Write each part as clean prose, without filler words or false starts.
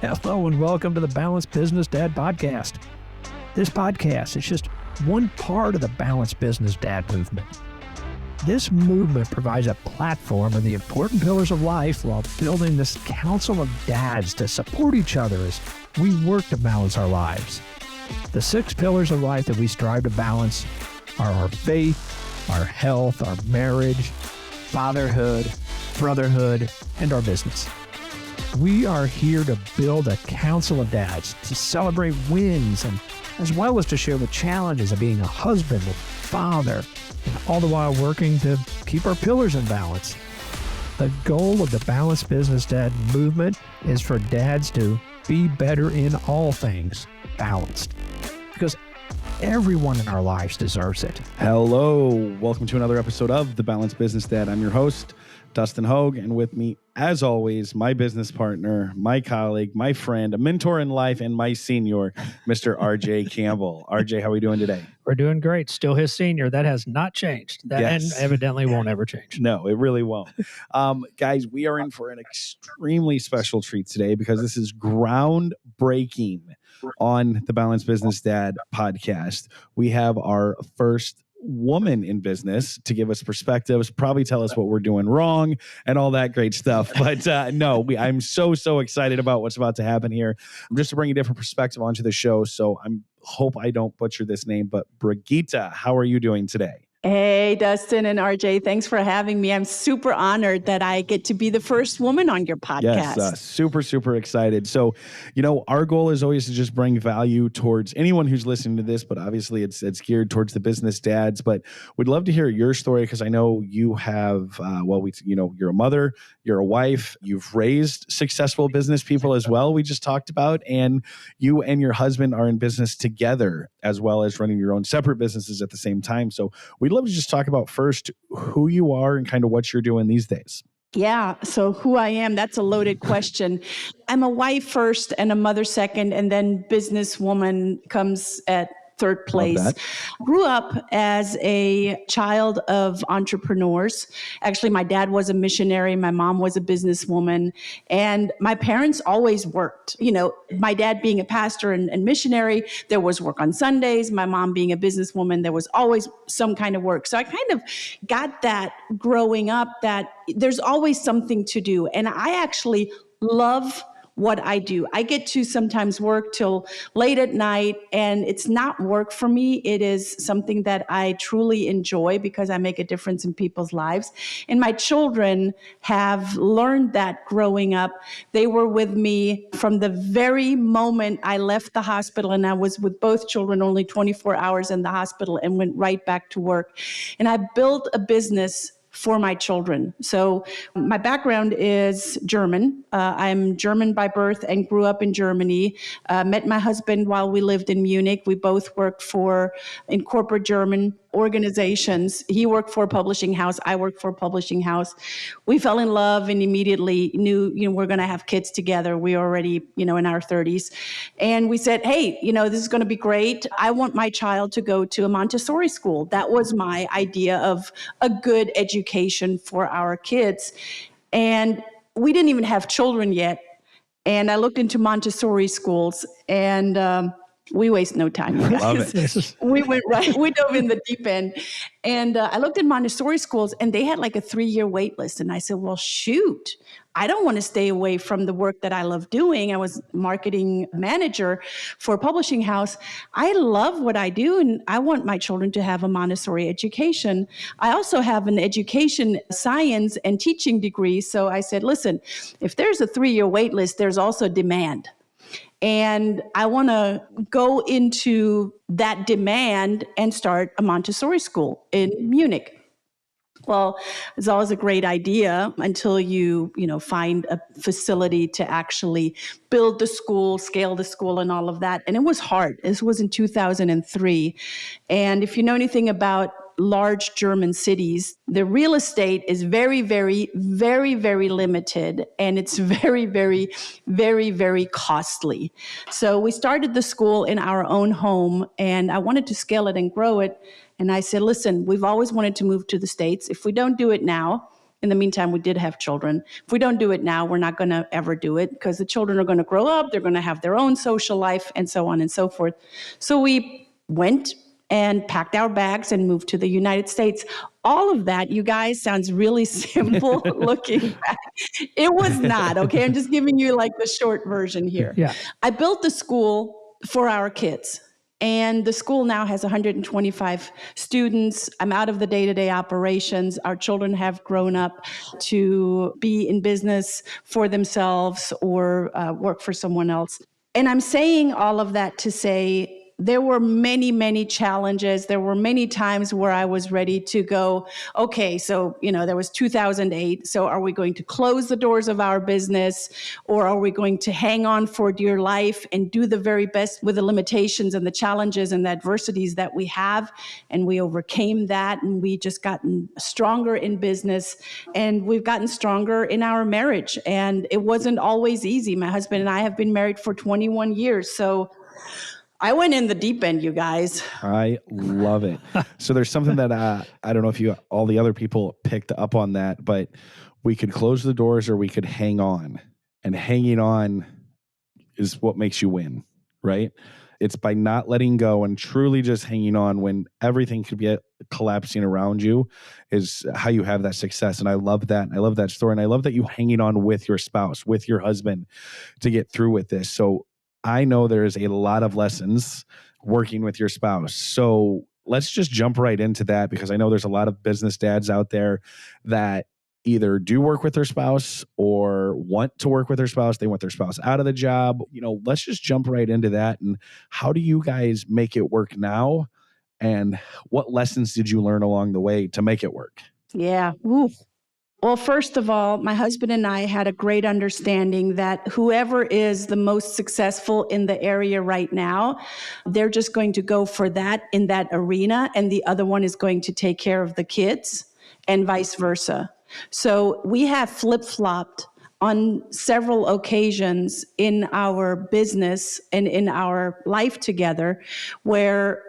Hello and welcome to the Balanced Business Dad podcast. This podcast is just one part of the Balanced Business Dad movement. This movement provides a platform of the important pillars of life while building this council of dads to support each other as we work to balance our lives. The 6 pillars of life that we strive to balance are our faith, our health, our marriage, fatherhood, brotherhood, and our business. We are here to build a council of dads to celebrate wins and as well as to share the challenges of being a husband, a father, and all the while working to keep our pillars in balance. The goal of the Balanced Business Dad movement is for dads to be better in all things balanced, because everyone in our lives deserves it. Hello, welcome to another episode of the Balanced Business Dad. I'm your host, Dustin Hogue, and with me, as always, my business partner, my colleague, my friend, a mentor in life, and my senior, Mr. RJ Campbell. RJ, how are we doing today? We're doing great. Still his senior. That has not changed. That Yes. and evidently won't ever change. No, it really won't. Guys, we are in for an extremely special treat today because this is groundbreaking on the Balanced Business Dad podcast. We have our first woman in business to give us perspectives, probably tell us what we're doing wrong and all that great stuff. But I'm so excited about what's about to happen here. Just to bring a different perspective onto the show. So hope I don't butcher this name, but Brigitta, how are you doing today? Hey, Dustin and RJ, thanks for having me. I'm super honored that I get to be the first woman on your podcast. Yes, super excited. So, our goal is always to just bring value towards anyone who's listening to this, but obviously it's geared towards the business dads. But we'd love to hear your story because I know you have, you're a mother, you're a wife, you've raised successful business people as well. We just talked about, and you and your husband are in business together as well as running your own separate businesses at the same time. So we'd love to just talk about first who you are and kind of what you're doing these days. Yeah, so who I am, that's a loaded question. I'm a wife first and a mother second, and then businesswoman comes at third place. Grew up as a child of entrepreneurs. Actually, my dad was a missionary. My mom was a businesswoman. And my parents always worked. My dad being a pastor and missionary, there was work on Sundays. My mom being a businesswoman, there was always some kind of work. So I kind of got that growing up, that there's always something to do. And I actually love what I do. I get to sometimes work till late at night, and it's not work for me. It is something that I truly enjoy because I make a difference in people's lives. And my children have learned that growing up. They were with me from the very moment I left the hospital, and I was with both children only 24 hours in the hospital and went right back to work. And I built a business for my children. So my background is German. I'm German by birth and grew up in Germany. Met my husband while we lived in Munich. We both worked in corporate German organizations. He worked for a publishing house. I worked for a publishing house. We fell in love and immediately knew, we're going to have kids together. We were already, in our 30s. And we said, hey, this is going to be great. I want my child to go to a Montessori school. That was my idea of a good education for our kids. And we didn't even have children yet. And I looked into Montessori schools, and we waste no time. Love it. We dove in the deep end. And I looked at Montessori schools, and they had like a 3-year wait list. And I said, well, shoot, I don't want to stay away from the work that I love doing. I was marketing manager for a publishing house. I love what I do, and I want my children to have a Montessori education. I also have an education, science, and teaching degree. So I said, listen, if there's a 3-year wait list, there's also demand. And I want to go into that demand and start a Montessori school in Munich. Well, it's always a great idea until you find a facility to actually build the school, scale the school, and all of that. And it was hard. This was in 2003. And if you know anything about large German cities, the real estate is very, very, very, very limited, and it's very, very, very, very costly. So we started the school in our own home, and I wanted to scale it and grow it. And I said, listen, we've always wanted to move to the States. If we don't do it now, in the meantime, we did have children. If we don't do it now, we're not going to ever do it because the children are going to grow up. They're going to have their own social life and so on and so forth. So we went and packed our bags and moved to the United States. All of that, you guys, sounds really simple looking back. It was not, okay? I'm just giving you like the short version here. Yeah. I built the school for our kids. And the school now has 125 students. I'm out of the day-to-day operations. Our children have grown up to be in business for themselves or work for someone else. And I'm saying all of that to say there were many, many challenges. There were many times where I was ready to go, okay, so, there was 2008. So are we going to close the doors of our business, or are we going to hang on for dear life and do the very best with the limitations and the challenges and the adversities that we have? And we overcame that, and we just gotten stronger in business, and we've gotten stronger in our marriage. And it wasn't always easy. My husband and I have been married for 21 years. So I went in the deep end, you guys. I love it. So there's something that I don't know if all the other people picked up on that, but we could close the doors or we could hang on. And hanging on is what makes you win, right? It's by not letting go and truly just hanging on when everything could be collapsing around you is how you have that success. And I love that. I love that story. And I love that you hanging on with your spouse, with your husband to get through with this. So I know there's a lot of lessons working with your spouse. So let's just jump right into that, because I know there's a lot of business dads out there that either do work with their spouse or want to work with their spouse. They want their spouse out of the job. Let's just jump right into that. And how do you guys make it work now? And what lessons did you learn along the way to make it work? Yeah. Ooh. Well, first of all, my husband and I had a great understanding that whoever is the most successful in the area right now, they're just going to go for that in that arena, and the other one is going to take care of the kids, and vice versa. So we have flip-flopped on several occasions in our business and in our life together where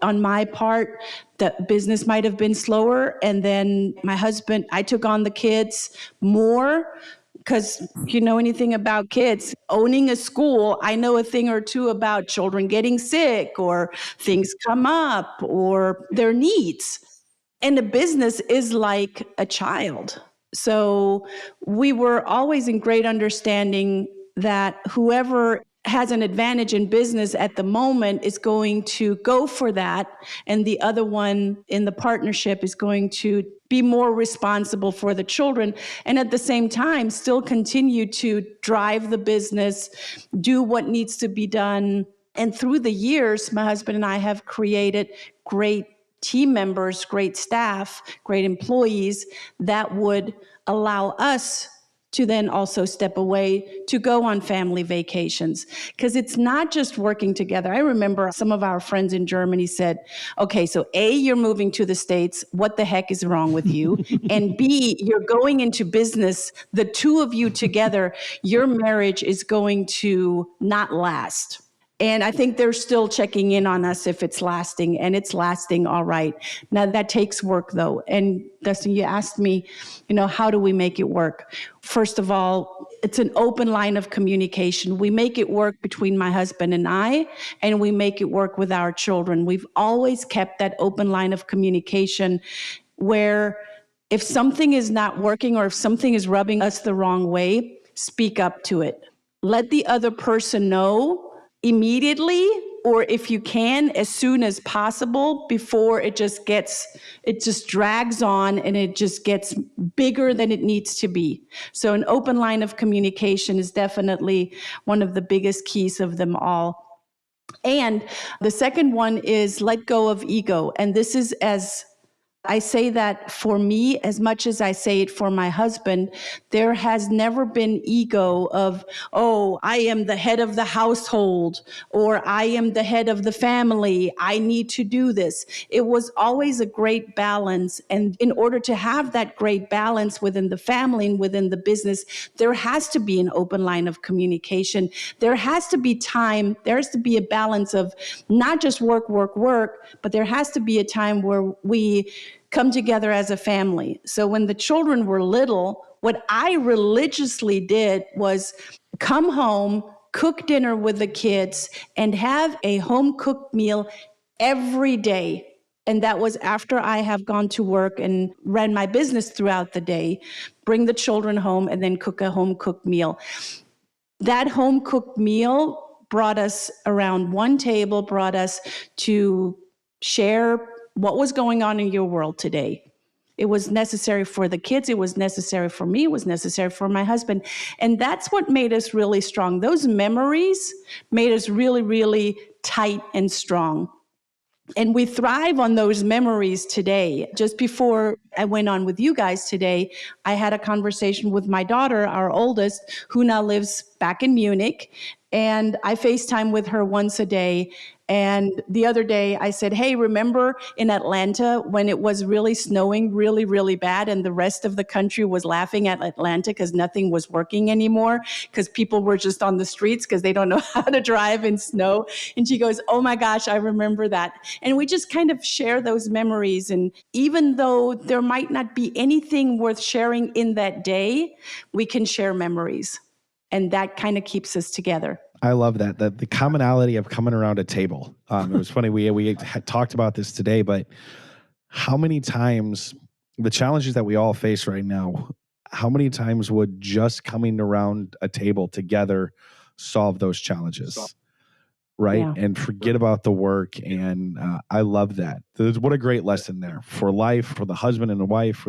on my part, the business might have been slower. And then my husband, I took on the kids more because if you know anything about kids, owning a school, I know a thing or two about children getting sick or things come up or their needs. And the business is like a child. So we were always in great understanding that whoever has an advantage in business at the moment is going to go for that, and the other one in the partnership is going to be more responsible for the children, and at the same time still continue to drive the business, do what needs to be done. And through the years, my husband and I have created great team members, great staff, great employees that would allow us to then also step away to go on family vacations. Because it's not just working together. I remember some of our friends in Germany said, okay, so A, you're moving to the States. What the heck is wrong with you? And B, you're going into business. The two of you together, your marriage is going to not last. And I think they're still checking in on us if it's lasting, and it's lasting all right. Now that takes work though. And Dustin, you asked me, how do we make it work? First of all, it's an open line of communication. We make it work between my husband and I, and we make it work with our children. We've always kept that open line of communication where if something is not working or if something is rubbing us the wrong way, speak up to it. Let the other person know immediately, or if you can, as soon as possible, before it just drags on and it just gets bigger than it needs to be. So an open line of communication is definitely one of the biggest keys of them all. And the second one is let go of ego. And this is I say that for me as much as I say it for my husband. There has never been ego of, oh, I am the head of the household, or I am the head of the family. I need to do this. It was always a great balance. And in order to have that great balance within the family and within the business, there has to be an open line of communication. There has to be time. There has to be a balance of not just work, but there has to be a time where we come together as a family. So when the children were little, what I religiously did was come home, cook dinner with the kids, and have a home cooked meal every day. And that was after I have gone to work and ran my business throughout the day, bring the children home, and then cook a home cooked meal. That home cooked meal brought us around one table, brought us to share what was going on in your world today. It was necessary for the kids. It was necessary for me. It was necessary for my husband. And that's what made us really strong. Those memories made us really, really tight and strong. And we thrive on those memories today. Just before I went on with you guys today, I had a conversation with my daughter, our oldest, who now lives back in Munich. And I FaceTime with her once a day. And the other day I said, hey, remember in Atlanta when it was really snowing really, really bad and the rest of the country was laughing at Atlanta because nothing was working anymore because people were just on the streets because they don't know how to drive in snow. And she goes, oh my gosh, I remember that. And we just kind of share those memories. And even though there might not be anything worth sharing in that day, we can share memories. And that kind of keeps us together. I love that the commonality of coming around a table. It was funny. We had talked about this today, but how many times the challenges that we all face right now, how many times would just coming around a table together solve those challenges? Right. Yeah. And forget about the work. And I love that. What a great lesson there for life, for the husband and the wife,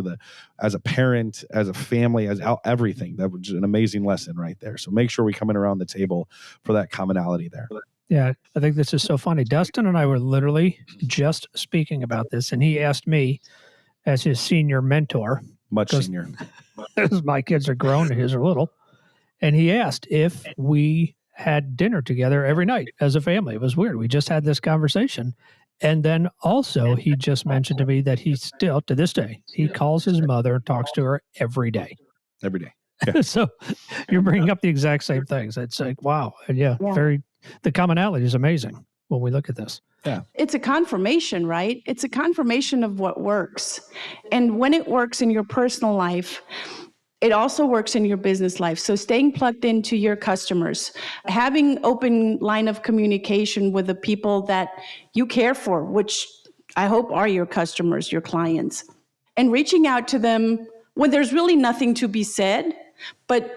as a parent, as a family, as everything. That was an amazing lesson right there. So make sure we come in around the table for that commonality there. Yeah. I think this is so funny. Dustin and I were literally just speaking about this, and he asked me as his senior mentor. Much senior. Because my kids are grown and his are little. And he asked if we had dinner together every night as a family. It was weird. We just had this conversation. And then also he just mentioned to me that he still, to this day, he calls his mother and talks to her every day. Every day. Yeah. So you're bringing up the exact same things. It's like, wow. And the commonality is amazing when we look at this. Yeah. It's a confirmation, right? It's a confirmation of what works. And when it works in your personal life, it also works in your business life. So staying plugged into your customers, having open line of communication with the people that you care for, which I hope are your customers, your clients, and reaching out to them when there's really nothing to be said, but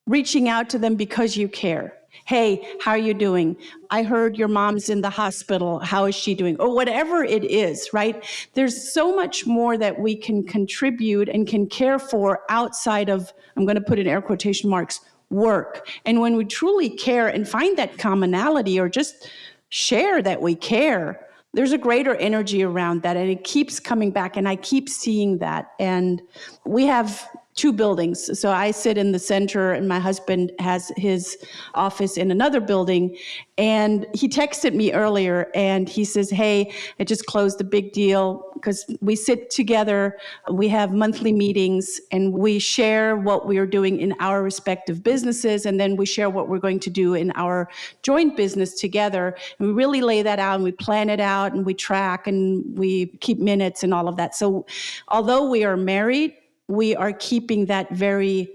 reaching out to them because you care. Hey, how are you doing? I heard your mom's in the hospital. How is she doing? Or whatever it is, right? There's so much more that we can contribute and can care for outside of, I'm going to put in air quotation marks, work. And when we truly care and find that commonality or just share that we care, there's a greater energy around that. And it keeps coming back. And I keep seeing that. And we have 2 buildings. So I sit in the center and my husband has his office in another building. And he texted me earlier and he says, hey, I just closed a big deal because we sit together. We have monthly meetings and we share what we are doing in our respective businesses. And then we share what we're going to do in our joint business together. And we really lay that out and we plan it out and we track and we keep minutes and all of that. So although we are married, we are keeping that very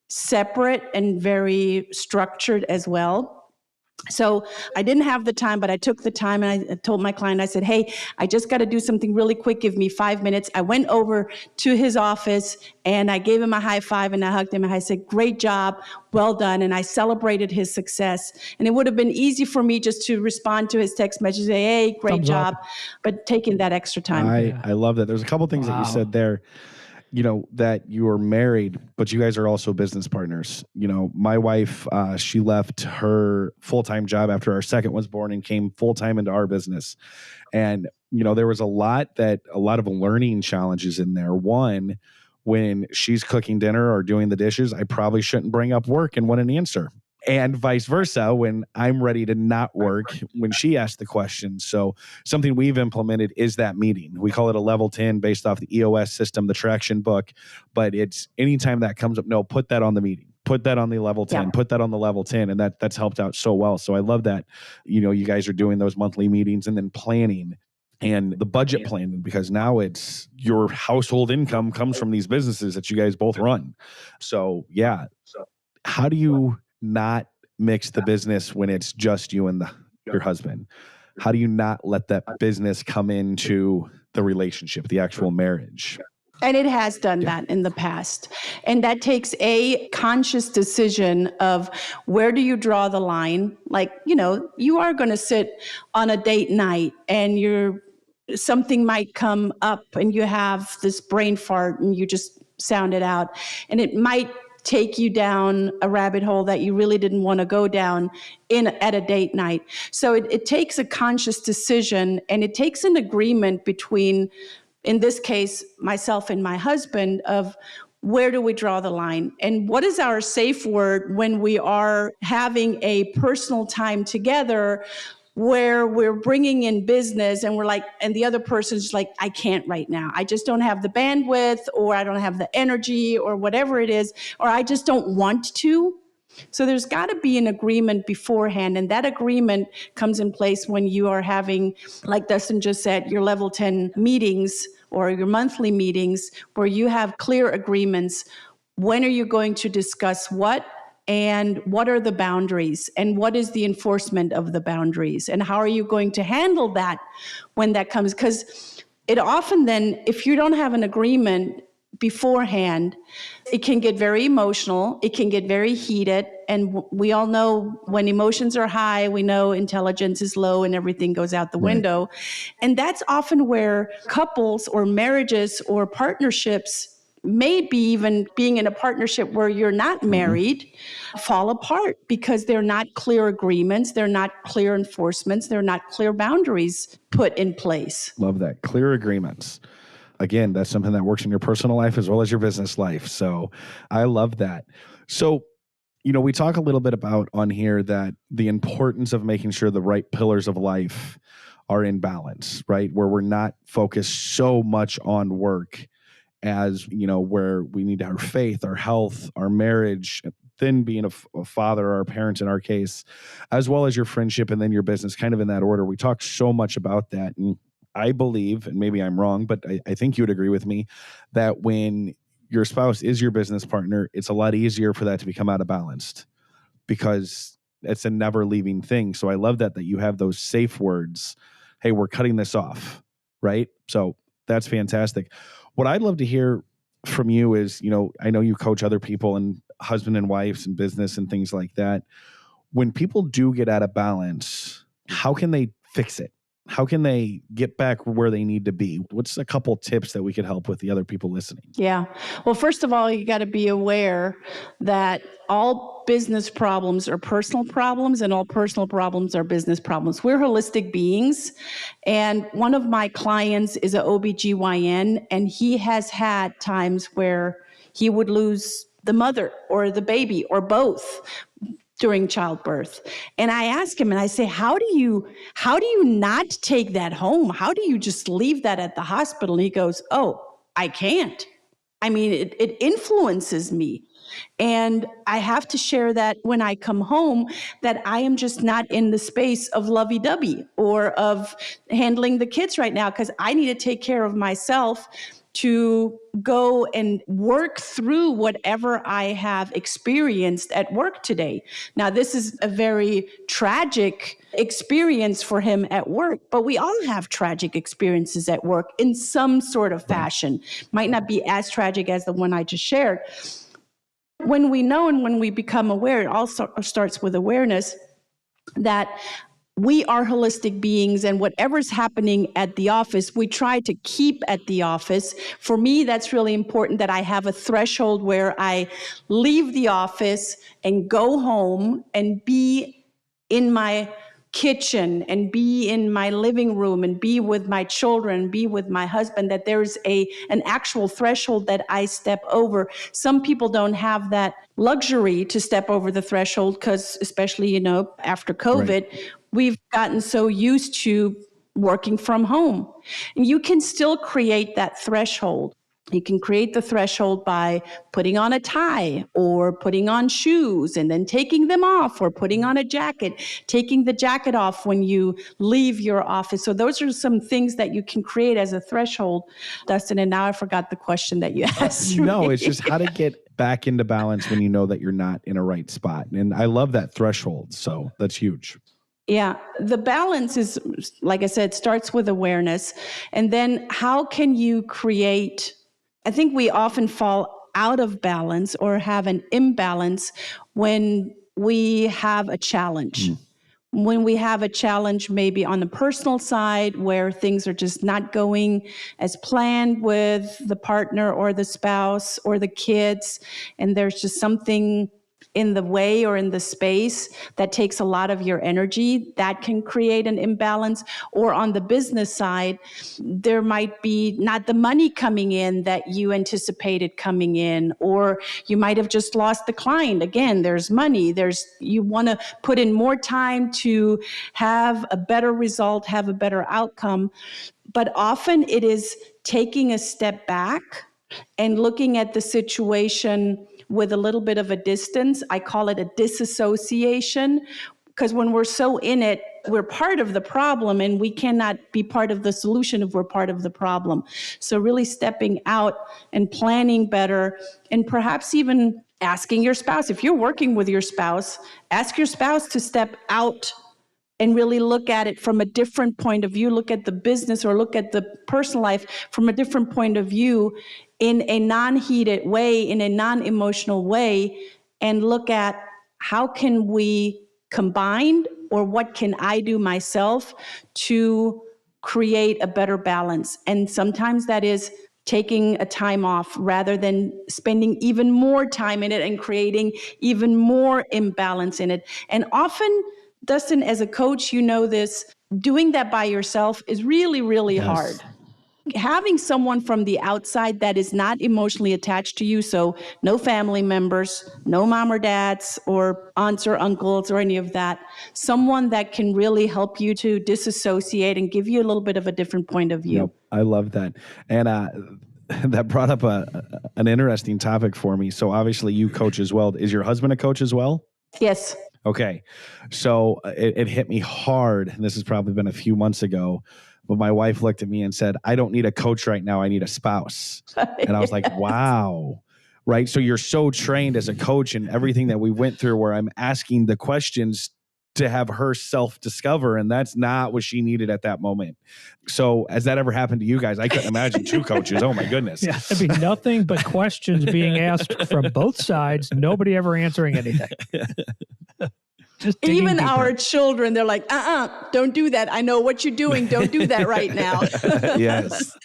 separate and very structured as well. So I didn't have the time, but I took the time and I told my client, I said, hey, I just got to do something really quick. Give me 5 minutes. I went over to his office and I gave him a high five and I hugged him and I said, great job, well done. And I celebrated his success. And it would have been easy for me just to respond to his text message, say, hey, great Thumbs job, up. but taking that extra time. I love that. There's a couple things that you said there. That you are married, but you guys are also business partners. My wife, she left her full-time job after our second was born and came full-time into our business. And, there was a lot of learning challenges in there. One, when she's cooking dinner or doing the dishes, I probably shouldn't bring up work and want an answer. And vice versa, when I'm ready to not work, when she asks the question. So something we've implemented is that meeting. We call it a level 10 based off the EOS system, the traction book. But it's anytime that comes up, no, put that on the meeting. Put that on the level 10, put that on the level 10. And that's helped out so well. So I love that, you guys are doing those monthly meetings and then planning. and the budget planning, because now it's your household income comes from these businesses that you guys both run. So yeah, how do you not mix the business when it's just you and your husband? How do you not let that business come into the relationship, the actual marriage? And it has done that in the past. And that takes a conscious decision of where do you draw the line? Like, you are going to sit on a date night and something might come up and you have this brain fart and you just sound it out. And it might take you down a rabbit hole that you really didn't want to go down at a date night. So it takes a conscious decision, and it takes an agreement between, in this case, myself and my husband, of where do we draw the line? And what is our safe word when we are having a personal time together where we're bringing in business and and the other person's like, I can't right now. I just don't have the bandwidth, or I don't have the energy, or whatever it is, or I just don't want to. So there's got to be an agreement beforehand, and that agreement comes in place when you are having, like Dustin just said, your level 10 meetings or your monthly meetings where you have clear agreements. When are you going to discuss what? And what are the boundaries? And what is the enforcement of the boundaries? And how are you going to handle that when that comes? Because it often then, if you don't have an agreement beforehand, it can get very emotional. It can get very heated. And we all know when emotions are high, we know intelligence is low and everything goes out the window. And that's often where couples or marriages or partnerships, maybe even being in a partnership where you're not married, fall apart because they're not clear agreements, they're not clear enforcements, they're not clear boundaries put in place. Love that. Clear agreements. Again, that's something that works in your personal life as well as your business life. So I love that. So, we talk a little bit about on here that the importance of making sure the right pillars of life are in balance, right? Where we're not focused so much on work as, where we need our faith, our health, our marriage, then being a father or a parent in our case, as well as your friendship and then your business, kind of in that order. We talk so much about that. And I believe, and maybe I'm wrong, but I think you would agree with me, that when your spouse is your business partner, it's a lot easier for that to become out of balance because it's a never leaving thing. So I love that you have those safe words. Hey, we're cutting this off, right? So that's fantastic. What I'd love to hear from you is, I know you coach other people and husband and wives and business and things like that. When people do get out of balance, how can they fix it? How can they get back where they need to be? What's a couple tips that we could help with the other people listening? Yeah. Well, first of all, you got to be aware that all business problems are personal problems and all personal problems are business problems. We're holistic beings. And one of my clients is an OBGYN, and he has had times where he would lose the mother or the baby or both during childbirth. And I ask him and I say, how do you not take that home? How do you just leave that at the hospital? And he goes, oh, I can't. I mean, it influences me. And I have to share that when I come home, that I am just not in the space of lovey-dovey or of handling the kids right now, because I need to take care of myself to go and work through whatever I have experienced at work today. Now, this is a very tragic experience for him at work, but we all have tragic experiences at work in some sort of fashion. Might not be as tragic as the one I just shared. When we know and when we become aware, it all starts with awareness that we are holistic beings, and whatever's happening at the office, we try to keep at the office. For me, that's really important that I have a threshold where I leave the office and go home and be in my kitchen and be in my living room and be with my children, be with my husband, that there's an actual threshold that I step over. Some people don't have that luxury to step over the threshold because, especially, after COVID, we've gotten so used to working from home. And you can still create that threshold. You can create the threshold by putting on a tie or putting on shoes and then taking them off, or putting on a jacket, taking the jacket off when you leave your office. So those are some things that you can create as a threshold, Dustin. And now I forgot the question that you asked me. No, it's just how to get back into balance when you know that you're not in a right spot. And I love that threshold. So that's huge. Yeah, the balance is, like I said, starts with awareness. And then how can you create, I think we often fall out of balance or have an imbalance when we have a challenge. When we have a challenge, maybe on the personal side where things are just not going as planned with the partner or the spouse or the kids, and there's just something in the way or in the space that takes a lot of your energy, that can create an imbalance. Or on the business side, there might be not the money coming in that you anticipated coming in, or you might have just lost the client. Again, there's money, you want to put in more time to have a better result, have a better outcome. But often it is taking a step back and looking at the situation with a little bit of a distance. I call it a disassociation, because when we're so in it, we're part of the problem, and we cannot be part of the solution if we're part of the problem. So really stepping out and planning better, and perhaps even asking your spouse, if you're working with your spouse, ask your spouse to step out and really look at it from a different point of view, look at the business or look at the personal life from a different point of view, in a non-heated way, in a non-emotional way, and look at how can we combine, or what can I do myself to create a better balance. And sometimes that is taking a time off rather than spending even more time in it and creating even more imbalance in it. And often, Dustin, as a coach, you know this, doing that by yourself is really, really hard. Having someone from the outside that is not emotionally attached to you, so no family members, no mom or dads or aunts or uncles or any of that, someone that can really help you to disassociate and give you a little bit of a different point of view. Yep, I love that. And that brought up an interesting topic for me. So obviously you coach as well. Is your husband a coach as well? Yes. Okay. So it hit me hard, and this has probably been a few months ago, but my wife looked at me and said, I don't need a coach right now. I need a spouse. And I was like, wow. Right. So you're so trained as a coach and everything that we went through, where I'm asking the questions to have her self-discover, and that's not what she needed at that moment. So has that ever happened to you guys? I couldn't imagine two coaches. Oh my goodness. Yeah, it'd be nothing but questions being asked from both sides, nobody ever answering anything. Even our children, they're like, don't do that. I know what you're doing. Don't do that right now. Yes.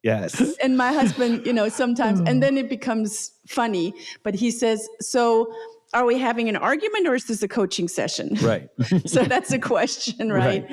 Yes. And my husband, sometimes, and then it becomes funny, but he says, so are we having an argument, or is this a coaching session? Right. So that's a question, right?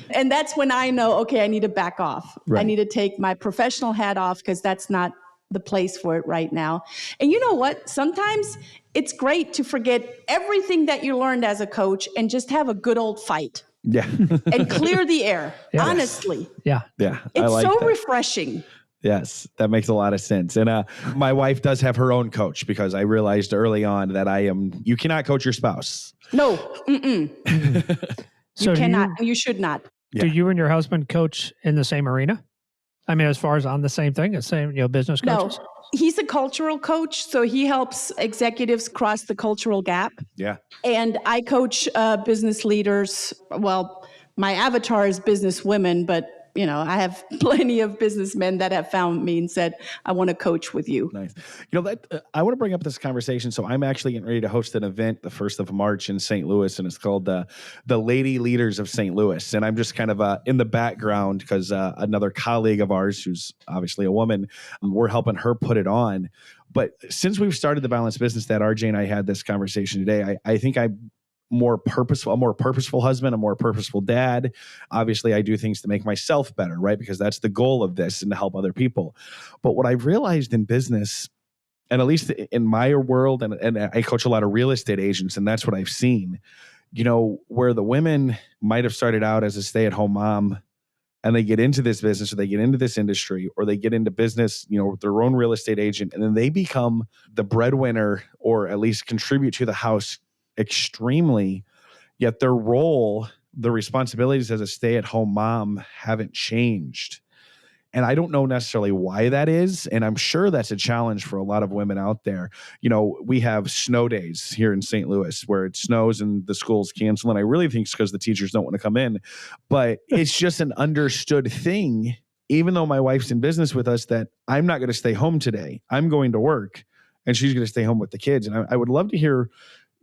And that's when I know, okay, I need to back off. Right. I need to take my professional hat off, because that's not the place for it right now. And you know what? Sometimes it's great to forget everything that you learned as a coach and just have a good old fight. Yeah. And clear the air. Yes. Honestly. Yeah. Yeah. It's so refreshing. Yes, that makes a lot of sense. And my wife does have her own coach, because I realized early on that you cannot coach your spouse. No. So you cannot. You should not. Do you and your husband coach in the same arena? I mean, as far as on the same thing, the same, business coaches? No, he's a cultural coach, so he helps executives cross the cultural gap. Yeah. And I coach business leaders. Well, my avatar is business women, but I have plenty of businessmen that have found me and said, I want to coach with you. Nice. I want to bring up this conversation. So I'm actually getting ready to host an event the 1st of March in St. Louis, and it's called the Lady Leaders of St. Louis. And I'm just kind of in the background, because another colleague of ours, who's obviously a woman, we're helping her put it on. But since we've started the Balanced Business Dad, RJ and I had this conversation today. I think a more purposeful husband, a more purposeful dad. Obviously, I do things to make myself better, right? Because that's the goal of this, and to help other people. But what I've realized in business, and at least in my world, and I coach a lot of real estate agents, and that's what I've seen, where the women might have started out as a stay-at-home mom, and they get into this business or they get into this industry or they get into business, with their own real estate agent, and then they become the breadwinner or at least contribute to the house extremely, yet their role, the responsibilities as a stay-at-home mom haven't changed. And I don't know necessarily why that is. And I'm sure that's a challenge for a lot of women out there. We have snow days here in St. Louis where it snows and the schools cancel. And I really think it's because the teachers don't want to come in. But it's just an understood thing, even though my wife's in business with us, that I'm not going to stay home today. I'm going to work and she's going to stay home with the kids. And I would love to hear,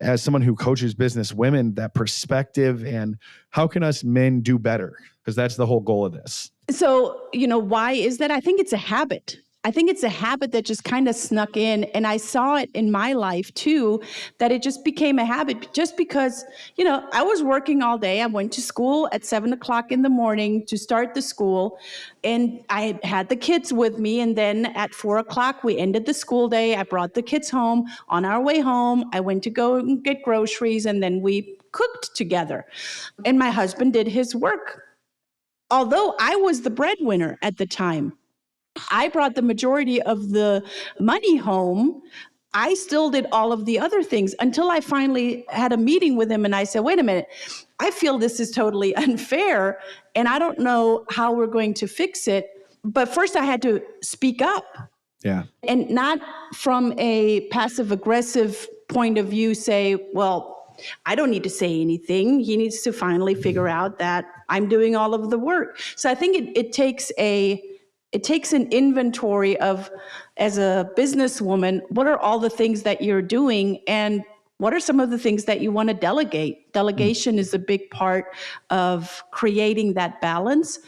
as someone who coaches business women, that perspective and how can us men do better? Because that's the whole goal of this. So, why is that? I think it's a habit. I think it's a habit that just kind of snuck in. And I saw it in my life too, that it just became a habit just because, I was working all day. I went to school at 7:00 in the morning to start the school. And I had the kids with me. And then at 4:00, we ended the school day. I brought the kids home. On our way home, I went to go and get groceries, and then we cooked together. And my husband did his work. Although I was the breadwinner at the time, I brought the majority of the money home. I still did all of the other things until I finally had a meeting with him. And I said, wait a minute, I feel this is totally unfair. And I don't know how we're going to fix it. But first I had to speak up. Yeah. And not from a passive aggressive point of view, say, well, I don't need to say anything. He needs to finally figure out that I'm doing all of the work. So I think it takes an inventory of, as a businesswoman, what are all the things that you're doing and what are some of the things that you want to delegate? Delegation is a big part of creating that balance.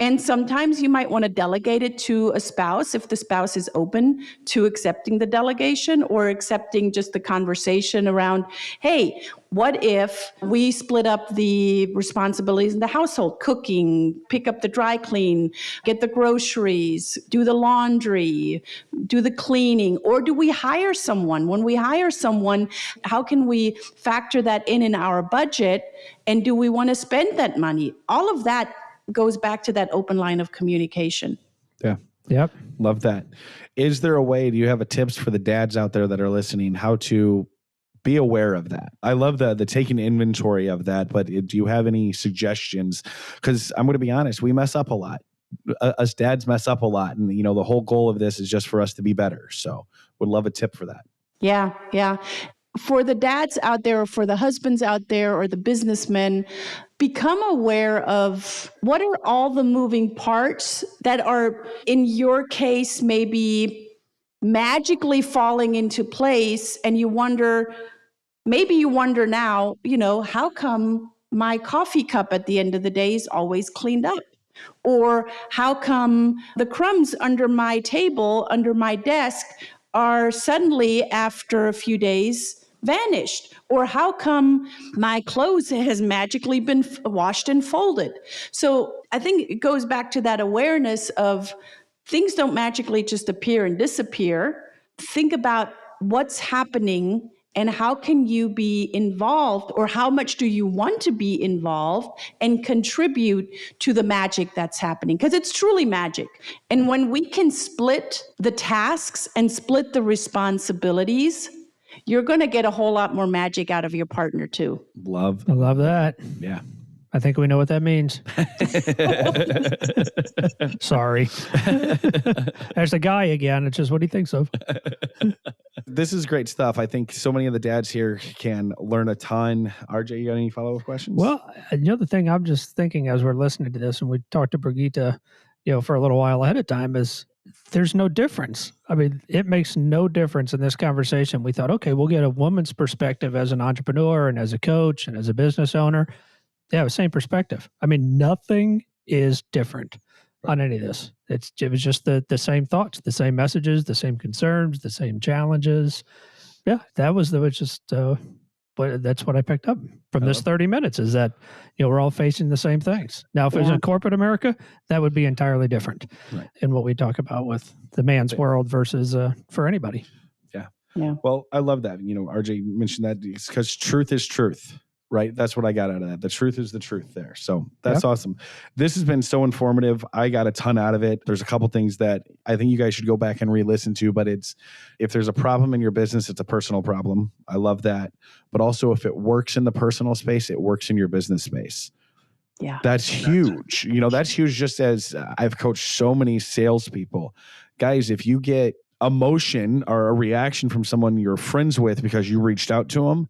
And sometimes you might want to delegate it to a spouse if the spouse is open to accepting the delegation or accepting just the conversation around, hey, what if we split up the responsibilities in the household, cooking, pick up the dry clean, get the groceries, do the laundry, do the cleaning, or do we hire someone? When we hire someone, how can we factor that in our budget? And do we want to spend that money? All of that goes back to that open line of communication. Yeah. Yep. Love that. Is there a way, do you have a tips for the dads out there that are listening, how to be aware of that? I love the taking inventory of that, but do you have any suggestions? Because I'm going to be honest, we mess up a lot. Us dads mess up a lot. And, the whole goal of this is just for us to be better. So would love a tip for that. Yeah. For the dads out there, or for the husbands out there, or the businessmen, become aware of what are all the moving parts that are, in your case, maybe magically falling into place. And you wonder now, how come my coffee cup at the end of the day is always cleaned up? Or how come the crumbs under my table, under my desk, are suddenly, after a few days, vanished? Or how come my clothes has magically been washed and folded? So I think it goes back to that awareness of things don't magically just appear and disappear. Think about what's happening and how can you be involved, or how much do you want to be involved and contribute to the magic that's happening? Because it's truly magic. And when we can split the tasks and split the responsibilities, you're going to get a whole lot more magic out of your partner too. I love that. Yeah. I think we know what that means. Sorry. There's the guy again. It's just what he thinks of. This is great stuff. I think so many of the dads here can learn a ton. RJ, you got any follow-up questions? Well, the thing I'm just thinking as we're listening to this, and we talked to Brigitta, for a little while ahead of time, is there's no difference. I mean, it makes no difference in this conversation. We thought, okay, we'll get a woman's perspective as an entrepreneur and as a coach and as a business owner. Yeah, same perspective. I mean, nothing is different on any of this. It was just the same thoughts, the same messages, the same concerns, the same challenges. Yeah, that's what I picked up from this 30 minutes is that, we're all facing the same things. Now, if it was in corporate America, that would be entirely different in what we talk about with the man's world versus for anybody. Yeah. Well, I love that. RJ mentioned that because truth is truth. right? That's what I got out of that. The truth is the truth there. So that's awesome. This has been so informative. I got a ton out of it. There's a couple things that I think you guys should go back and re-listen to, but if there's a problem in your business, it's a personal problem. I love that. But also if it works in the personal space, it works in your business space. Yeah. That's huge. That's huge. Just as I've coached so many salespeople, guys, if you get emotion or a reaction from someone you're friends with because you reached out to them,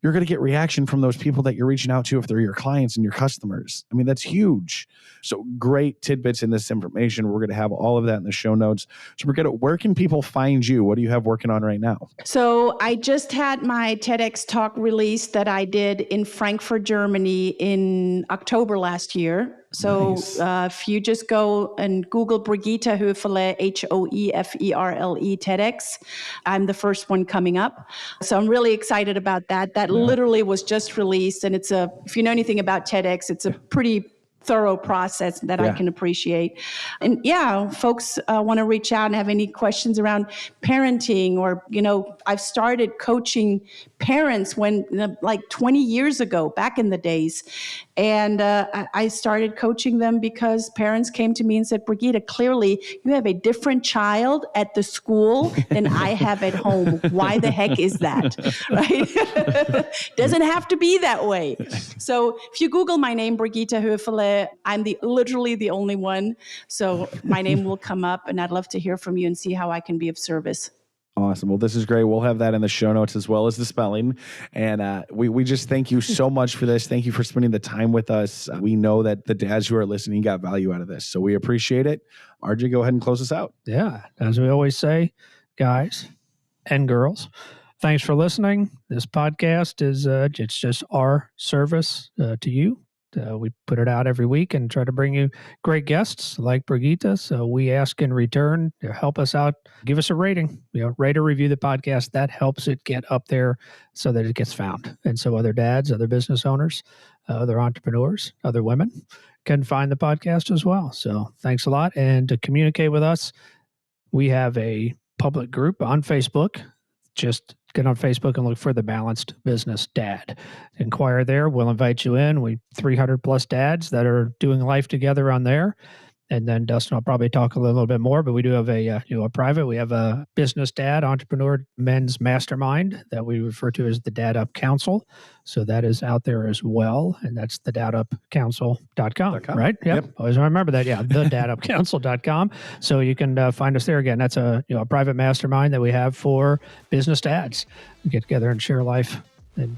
you're going to get reaction from those people that you're reaching out to if they're your clients and your customers. I mean, that's huge. So great tidbits in this information. We're going to have all of that in the show notes. So Brigitta, where can people find you? What do you have working on right now? So I just had my TEDx talk released that I did in Frankfurt, Germany in October last year. So Nice. If you just go and Google Brigitta Hoeferle, Hoeferle TEDx, I'm the first one coming up. So I'm really excited about that. That literally was just released. And if you know anything about TEDx, it's a pretty thorough process that I can appreciate. And folks want to reach out and have any questions around parenting or, I've started coaching parents like 20 years ago, back in the days. And I started coaching them because parents came to me and said, Brigitta, clearly you have a different child at the school than I have at home. Why the heck is that? Right? Doesn't have to be that way. So if you Google my name, Brigitta Hoeferle, I'm literally the only one. So my name will come up, and I'd love to hear from you and see how I can be of service. Awesome. Well, this is great. We'll have that in the show notes as well as the spelling. And we just thank you so much for this. Thank you for spending the time with us. We know that the dads who are listening got value out of this. So we appreciate it. RJ, go ahead and close us out. Yeah. As we always say, guys and girls, thanks for listening. This podcast is it's just our service to you. We put it out every week and try to bring you great guests like Brigitta. So we ask in return to help us out. Give us a rating, rate or review the podcast. That helps it get up there so that it gets found. And so other dads, other business owners, other entrepreneurs, other women can find the podcast as well. So thanks a lot. And to communicate with us, we have a public group on Facebook. Just get on Facebook and look for The Balanced Business Dad. Inquire there. We'll invite you in. We 300 plus dads that are doing life together on there. And then Dustin will probably talk a little bit more, but we do have a private. We have a business dad, entrepreneur men's mastermind that we refer to as the Dad Up Council. So that is out there as well. And that's the dadupcouncil.com, right? Yep. Always remember that. Yeah. The dadupcouncil.com. So you can find us there again. That's a private mastermind that we have for business dads. We get together and share life and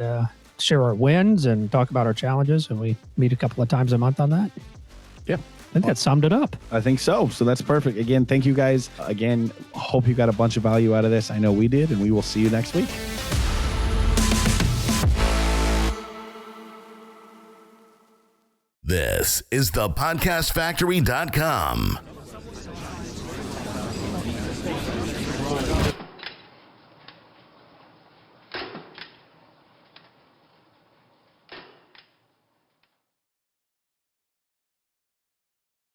share our wins and talk about our challenges. And we meet a couple of times a month on that. Yeah. I think that summed it up. I think so. So that's perfect. Again, thank you guys. Again, hope you got a bunch of value out of this. I know we did, and we will see you next week. This is thepodcastfactory.com.